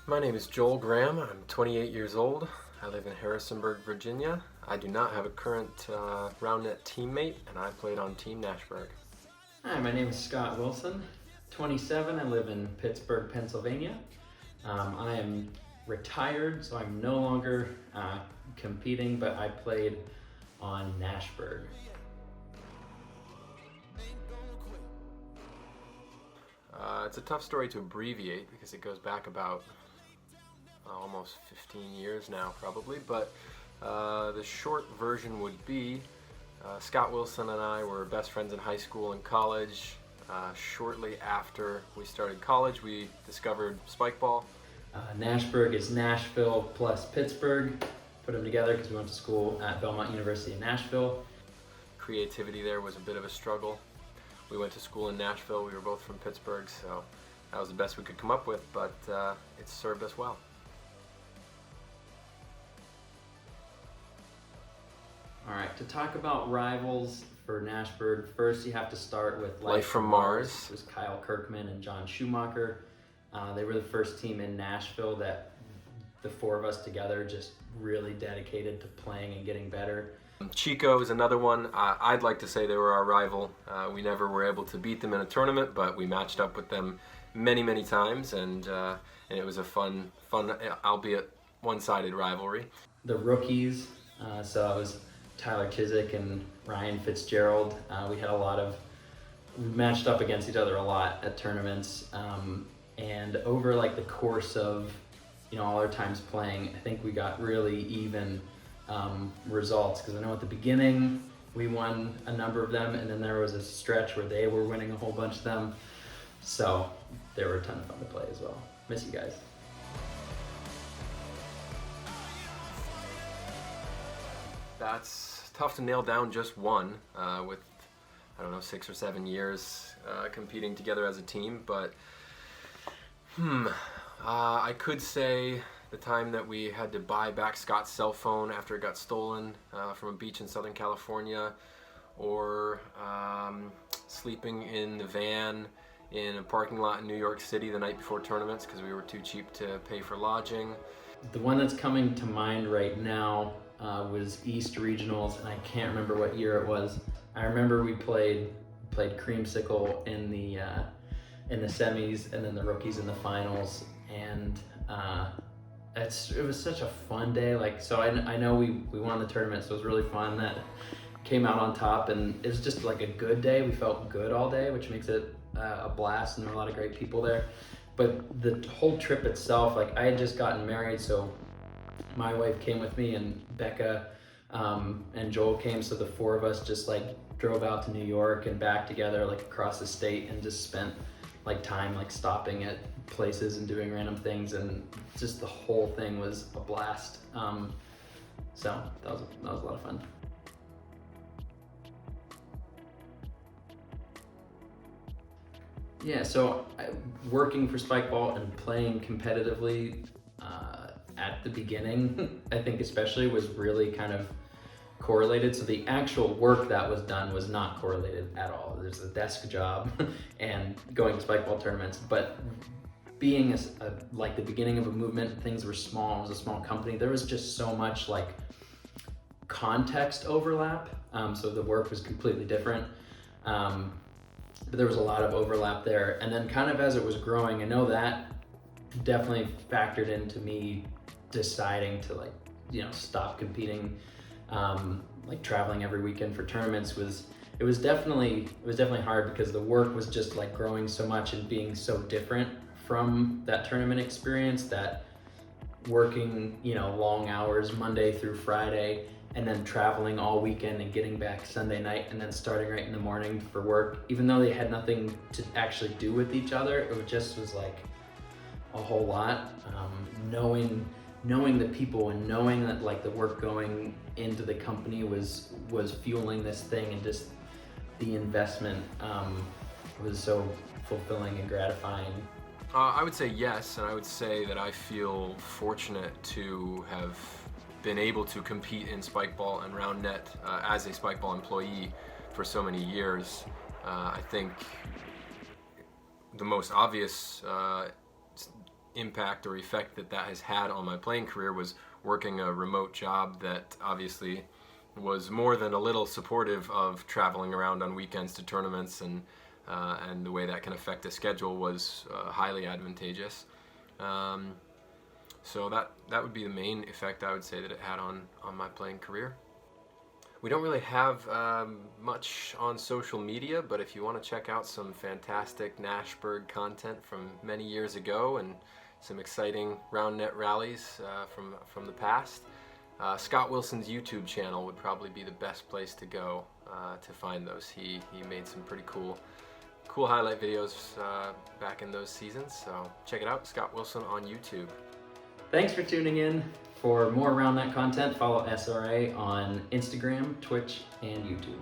My name is Joel Graham. I'm 28 years old. I live in Harrisonburg, Virginia. I do not have a current Roundnet teammate, and I played on Team Nashburgh. Hi, my name is Scott Wilson, 27. I live in Pittsburgh, Pennsylvania. I am retired, so I'm no longer competing, but I played on Nashburgh. It's a tough story to abbreviate because it goes back about almost 15 years now, probably, but the short version would be Scott Wilson and I were best friends in high school and college. Shortly after we started college, we discovered Spikeball. Nashburgh is Nashville plus Pittsburgh. Put them together because we went to school at Belmont University in Nashville. Creativity there was a bit of a struggle. We went to school in Nashville. We were both from Pittsburgh, so that was the best we could come up with, but it served us well. All right, to talk about rivals for Nashburgh, first you have to start with Life from Mars. It was Kyle Kirkman and John Schumacher. They were the first team in Nashville that the four of us together just really dedicated to playing and getting better. Chico is another one. I'd like to say they were our rival. We never were able to beat them in a tournament, but we matched up with them many times, and it was a fun, albeit one-sided rivalry. The rookies, so it was Tyler Chiswick and Ryan Fitzgerald. We matched up against each other a lot at tournaments, and over like the course of all our times playing, I think we got really even results, because I know at the beginning we won a number of them, and then there was a stretch where they were winning a whole bunch of them, so they were a ton of fun to play as well. Miss you guys. That's tough to nail down just one with, I don't know, 6 or 7 years competing together as a team, but I could say the time that we had to buy back Scott's cell phone after it got stolen from a beach in Southern California, or sleeping in the van in a parking lot in New York City the night before tournaments because we were too cheap to pay for lodging. The one that's coming to mind right now was East Regionals, and I can't remember what year it was. I remember we played Creamsicle in the semis, and then the rookies in the finals, and it was such a fun day. I know we won the tournament, so it was really fun. That came out on top, and it was just like a good day. We felt good all day, which makes it a blast, and there were a lot of great people there. But the whole trip itself, I had just gotten married, so my wife came with me, and Becca and Joel came, so the four of us just drove out to New York and back together, across the state, and just spent time stopping at places and doing random things, and just the whole thing was a blast. So that was a lot of fun. Yeah, so working for Spikeball and playing competitively at the beginning, I think especially, was really kind of correlated. So the actual work that was done was not correlated at all. There's a desk job and going to Spikeball tournaments, but being the beginning of a movement, things were small. It was a small company. There was just so much context overlap. So the work was completely different. But there was a lot of overlap there. And then kind of as it was growing, I know that definitely factored into me deciding to stop competing. Traveling every weekend for tournaments it was definitely hard, because the work was just growing so much and being so different from that tournament experience, that working long hours Monday through Friday, and then traveling all weekend and getting back Sunday night, and then starting right in the morning for work, even though they had nothing to actually do with each other, it just was a whole lot. Knowing the people, and knowing that the work going into the company was fueling this thing, and just the investment was so fulfilling and gratifying. I would say yes, and I would say that I feel fortunate to have been able to compete in Spikeball and Roundnet as a Spikeball employee for so many years. I think the most obvious impact or effect that has had on my playing career was working a remote job that obviously was more than a little supportive of traveling around on weekends to tournaments, and the way that can affect a schedule was highly advantageous. So that would be the main effect I would say that it had on my playing career. We don't really have much on social media, but if you want to check out some fantastic Nashburgh content from many years ago and some exciting Roundnet rallies from the past, Scott Wilson's YouTube channel would probably be the best place to go to find those. He made some pretty cool highlight videos back in those seasons, so check it out, Scott Wilson on YouTube. Thanks for tuning in. For more Roundnet content, follow SRA on Instagram, Twitch, and YouTube.